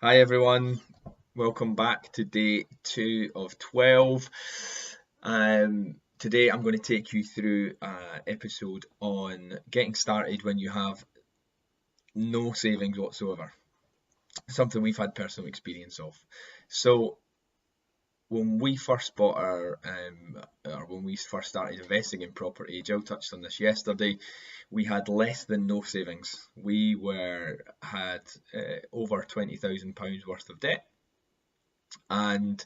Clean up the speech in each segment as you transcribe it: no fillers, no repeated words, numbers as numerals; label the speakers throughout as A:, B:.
A: Hi everyone, welcome back to day 2 of 12. Today I'm going to take you through an episode on getting started when you have no savings whatsoever. Something we've had personal experience of. So when we first bought or when we first started investing in property, Jill touched on this yesterday, we had less than no savings. We had over £20,000 worth of debt. And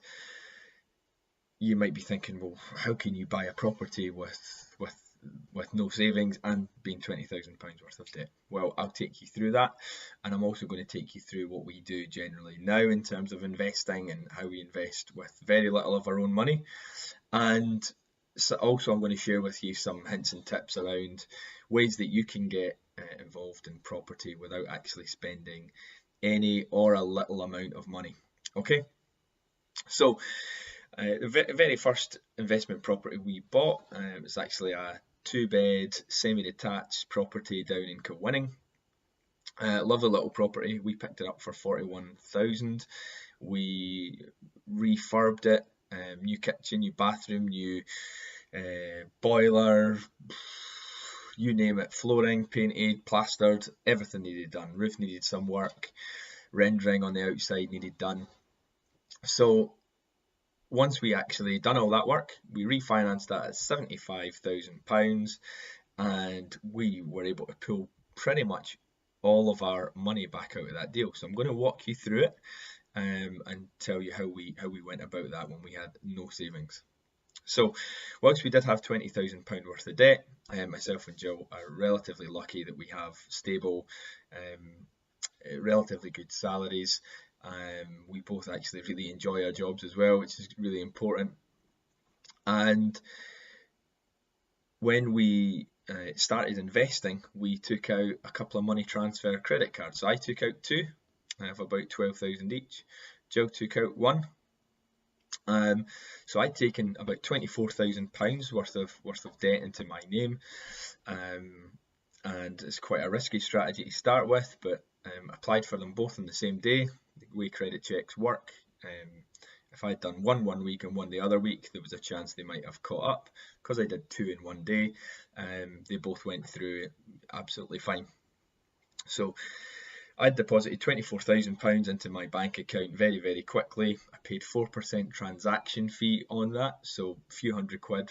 A: you might be thinking, well, how can you buy a property with no savings and being £20,000 worth of debt? Well, I'll take you through that, and I'm also going to take you through what we do generally now in terms of investing and how we invest with very little of our own money. And so also I'm going to share with you some hints and tips around ways that you can get involved in property without actually spending any or a little amount of money. Okay, so the very first investment property we bought was actually a 2-bed semi-detached property down in Kilwinning. Lovely little property. We picked it up for 41,000. We refurbed it, new kitchen, new bathroom, new boiler, you name it, flooring, painted, plastered, everything needed done. Roof needed some work, rendering on the outside needed done. So once we actually done all that work, we refinanced that at £75,000, and we were able to pull pretty much all of our money back out of that deal. So I'm going to walk you through it and tell you how we went about that when we had no savings. So once we did have £20,000 worth of debt, myself and Jill are relatively lucky that we have stable, relatively good salaries. We both actually really enjoy our jobs as well, which is really important. And when we started investing, we took out a couple of money transfer credit cards. So I took out two of about 12,000 each. Jill took out one. So I'd taken about £24,000 worth of debt into my name, and it's quite a risky strategy to start with, but applied for them both on the same day. The way credit checks work, if I'd done one week and one the other week, there was a chance they might have caught up. Because I did two in one day, they both went through absolutely fine. So I deposited £24,000 into my bank account very, very quickly. I paid 4% transaction fee on that, so a few £100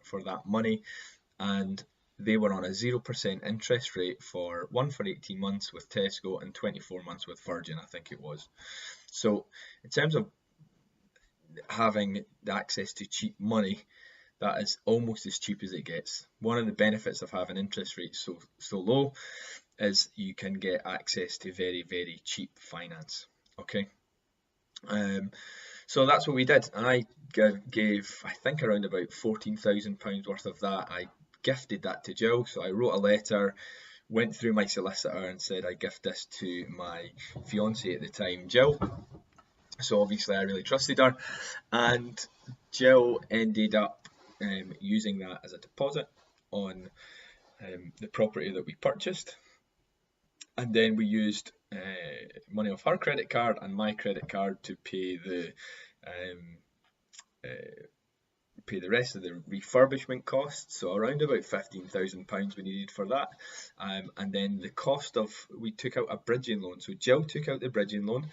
A: for that money, and they were on a 0% interest rate for 18 months with Tesco and 24 months with Virgin, I think it was. So in terms of having access to cheap money, that is almost as cheap as it gets. One of the benefits of having interest rates so low is you can get access to very, very cheap finance. Okay, so that's what we did. I gave, I think, around about £14,000 worth of that. I gifted that to Jill. So I wrote a letter, went through my solicitor and said I gift this to my fiance at the time, Jill. So obviously I really trusted her, and Jill ended up using that as a deposit on the property that we purchased. And then we used money off her credit card and my credit card to pay the rest of the refurbishment costs. So around about £15,000 we needed for that. And then the cost of, we took out a bridging loan. So Jill took out the bridging loan.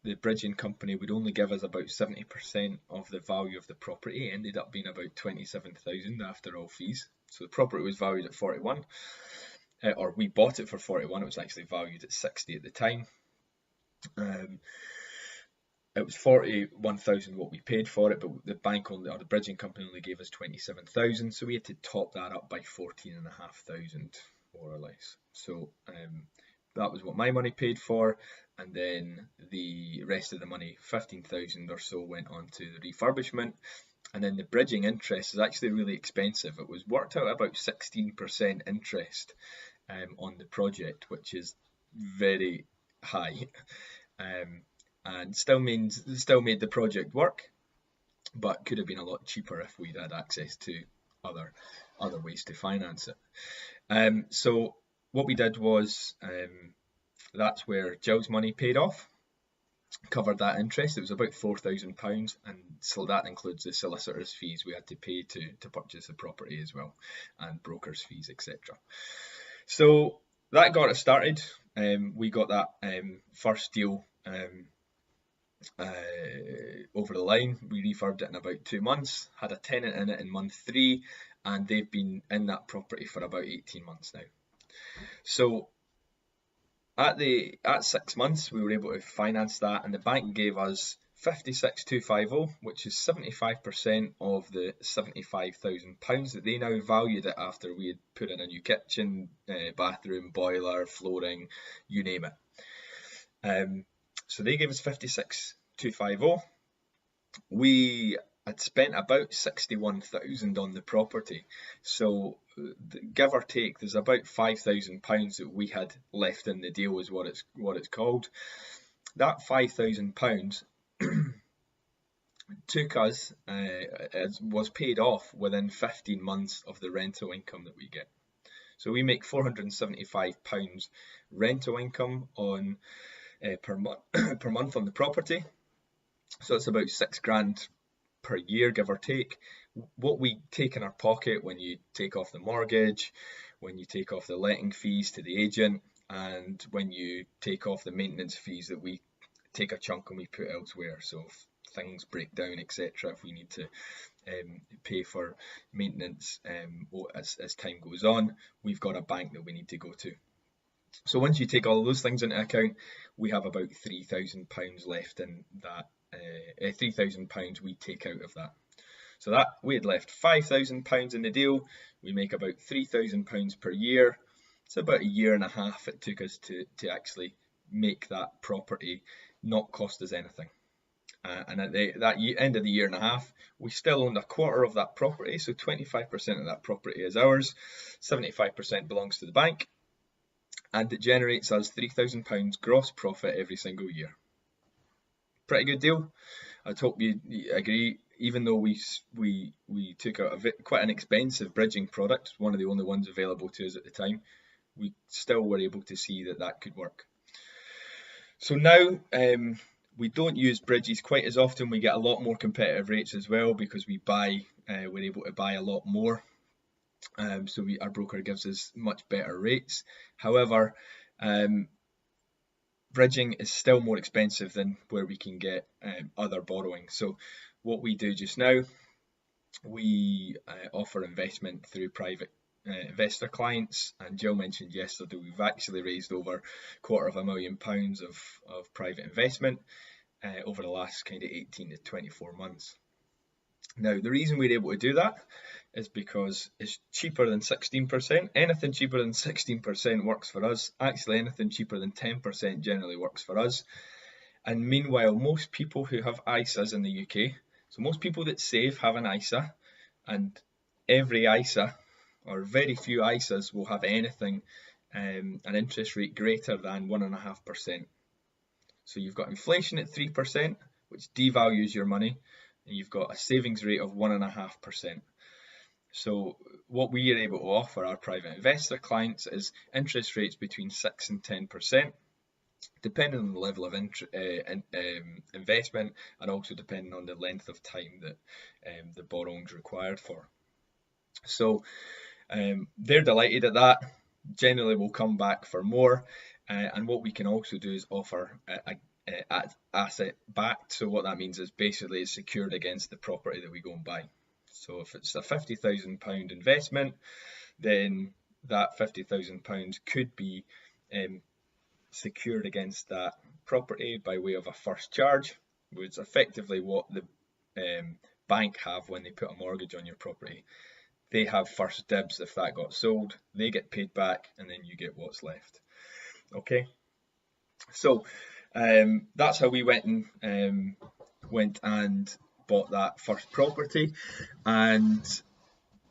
A: The bridging company would only give us about 70% of the value of the property. It ended up being about 27,000 after all fees. So the property was valued at 41. Or we bought it for 41. It was actually valued at 60 at the time. It was 41,000 what we paid for it, but the bank only, or the bridging company only gave us 27,000, so we had to top that up by 14,500 more or less. So that was what my money paid for, and then the rest of the money, 15,000 or so, went on to the refurbishment. And then the bridging interest is actually really expensive. It was worked out about 16% interest on the project, which is very high, and still made the project work, but could have been a lot cheaper if we'd had access to other ways to finance it. So what we did was That's where Jill's money paid off, covered that interest. It was about £4,000, and so that includes the solicitors' fees we had to pay to purchase the property as well, and brokers' fees, etc. So that got us started. We got that first deal over the line. We refurbed it in about 2 months, had a tenant in it in month 3, and they've been in that property for about 18 months now. So at 6 months, we were able to finance that, and the bank gave us 56,250, which is 75% of the £75,000 that they now valued it after we had put in a new kitchen, bathroom, boiler, flooring, you name it. So they gave us 56,250. We had spent about 61,000 on the property, so give or take, there's about £5,000 that we had left in the deal, is what it's called. That £5,000 took us, was paid off within 15 months of the rental income that we get. So we make £475 rental income on per month on the property. So it's about £6,000 per year, give or take. What we take in our pocket when you take off the mortgage, when you take off the letting fees to the agent, and when you take off the maintenance fees that we take a chunk and we put elsewhere. So if things break down, etc., if we need to pay for maintenance as time goes on, we've got a bank that we need to go to. So once you take all of those things into account, we have about £3,000 left in that. £3,000 we take out of that. So that we had left £5,000 in the deal. We make about £3,000 per year. It's about 1.5 years it took us to actually make that property not cost us anything. And at the end of the 1.5 years, we still owned a quarter of that property. So 25% of that property is ours. 75% belongs to the bank. And it generates us £3,000 gross profit every single year. Pretty good deal. I hope you agree. Even though we took out quite an expensive bridging product, one of the only ones available to us at the time, we still were able to see that could work. So now we don't use bridges quite as often. We get a lot more competitive rates as well because we're able to buy a lot more. So our broker gives us much better rates. However, bridging is still more expensive than where we can get other borrowing. So what we do just now, we offer investment through private investor clients, and Jill mentioned yesterday we've actually raised over £250,000 of private investment over the last kind of 18 to 24 months. Now, the reason we're able to do that is because it's cheaper than 16%. Anything cheaper than 16% works for us. Actually, anything cheaper than 10% generally works for us. And meanwhile, most people who have ISAs in the UK, so most people that save have an ISA, and every ISA, or very few ISAs, will have anything, an interest rate greater than 1.5%. So you've got inflation at 3%, which devalues your money, and you've got a savings rate of 1.5%. So what we are able to offer our private investor clients is interest rates between 6 and 10%, depending on the level of investment, and also depending on the length of time that the borrowing is required for. So they're delighted at that. Generally, we'll come back for more. And what we can also do is offer asset backed. So what that means is basically it's secured against the property that we go and buy. So if it's a £50,000 investment, then that £50,000 could be secured against that property by way of a first charge, which is effectively what the bank have when they put a mortgage on your property. They have first dibs if that got sold. They get paid back, and then you get what's left. Okay, so that's how we went and bought that first property. And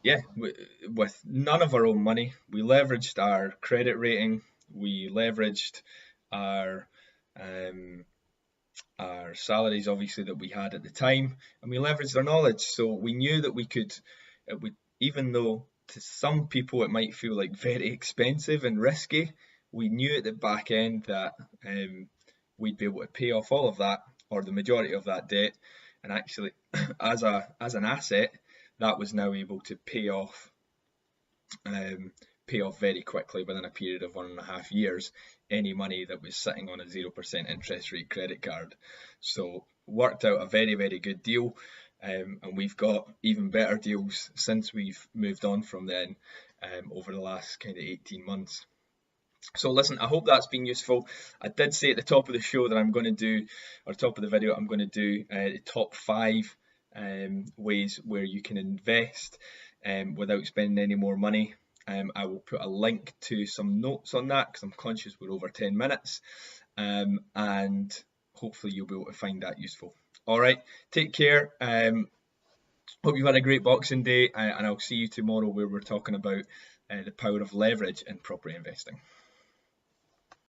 A: yeah, with none of our own money, we leveraged our credit rating, we leveraged our salaries, obviously, that we had at the time, and we leveraged our knowledge. So we knew that we could, even though to some people it might feel like very expensive and risky, we knew at the back end that we'd be able to pay off all of that, or the majority of that debt, and actually as an asset, that was now able to pay off very quickly within a period of 1.5 years any money that was sitting on a 0% interest rate credit card. So worked out a very, very good deal, and we've got even better deals since we've moved on from then, over the last kind of 18 months. So listen, I hope that's been useful. I did say at the top of the show that I'm going to do, or top of the video, I'm going to do the top 5 ways where you can invest without spending any more money. I will put a link to some notes on that because I'm conscious we're over 10 minutes, and hopefully you'll be able to find that useful. All right, take care. Hope you've had a great Boxing Day, and I'll see you tomorrow where we're talking about the power of leverage in property investing.